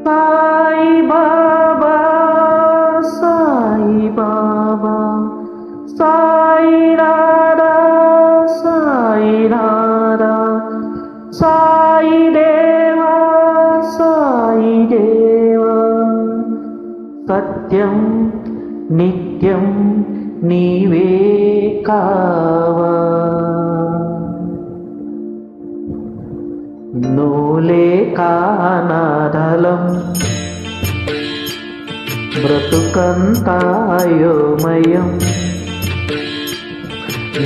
సాయి బాబా సాయి బాబా సాయి రాధా సాయి రాధా సాయి దేవా సాయి దేవా సత్యం నిత్యం నీవే కావా నూలే కానాదలం బ్రతుకంతాయోమయం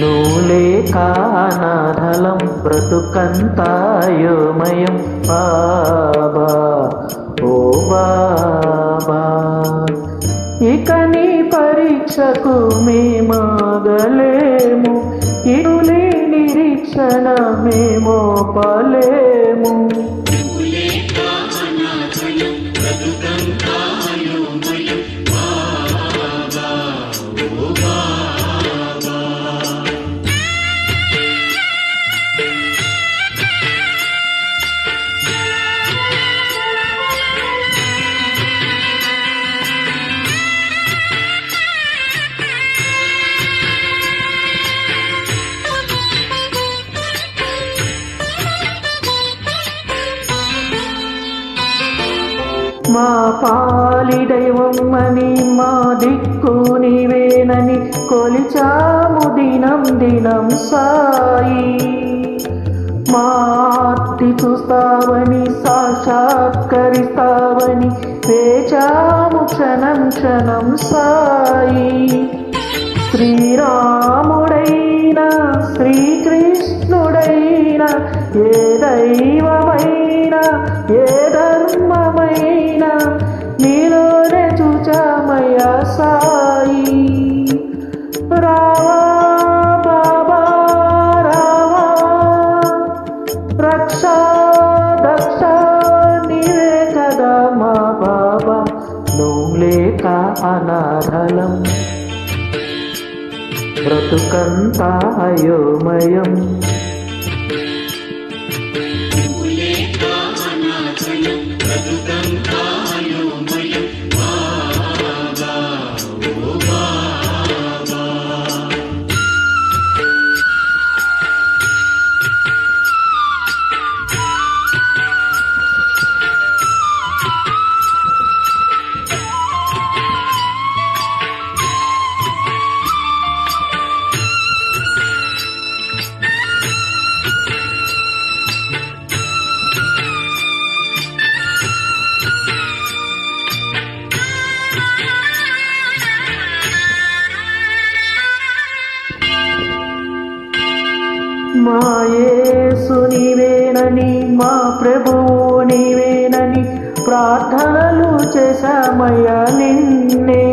నూలే కానాదలం బ్రతుకంతాయోమయం బాబా ఓ బాబా ఇక నీ పరీక్షకు మేమాగలేము ఇరులే నిరీక్షణ మేమోపలేము మా పాలి దైవమని మా దిక్కు నీవేనని కొలిచాము దినం దినం సాయి మాటి చూస్తావని సాక్షాత్కరిస్తావని వేచాము క్షణం క్షణం సాయి శ్రీరాముడైనా శ్రీకృష్ణుడైనా ఏ దైవమైనా ఏ ధర్మమైనా నీలోనే చూచామయ్యా సాయి రావా బాబా రావా రక్షా దక్ష నీవే కదా మా బాబా నువ్వు లేక అనాథలం బ్రతుకంతా అయోమయం మా యేసు నీవేనని మా ప్రభువు నీవేనని ప్రార్థనలు చేశామయ్యా నిన్నే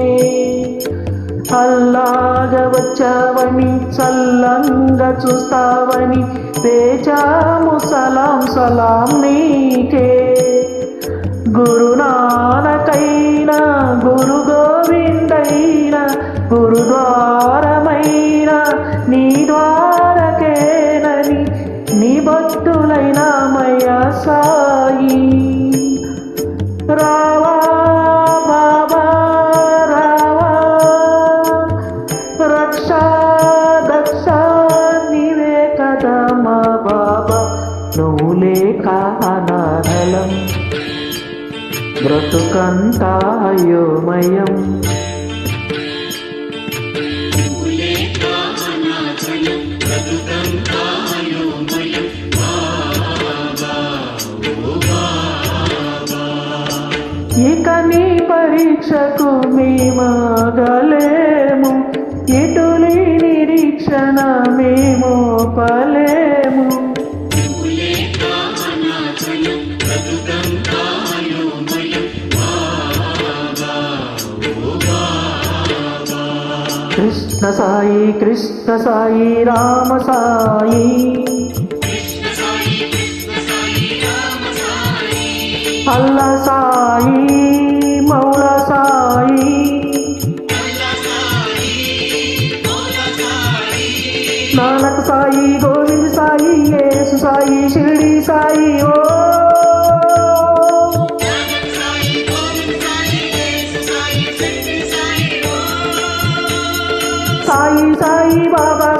అల్లాగా వచ్చావని చల్లంగా చూస్తావని వేచాము సలాం సలాం నీకే గురునానకైనా గురు గోవిందైనా గురుద్వారమైనా నీ ద్వారకేనని నీ భక్తులైనామయ్యా సాయి రావా బాబా రావా రక్షా దక్ష నీవే కదా మా బాబా నువ్వు లేక అనాథలం బ్రతుకంతా అయోమయం ఇక నీ పరీక్షకు మేమాగలేము ఎటులీ నిరీక్షణ మేమోపలేము కృష్ణ సాయి రామ సాయి అల్లా సాయి మౌలా సాయి నానక్ సాయి గోవింద్ సాయి యేసు సాయి షిరిడి సాయి ఓ సాయి బాబా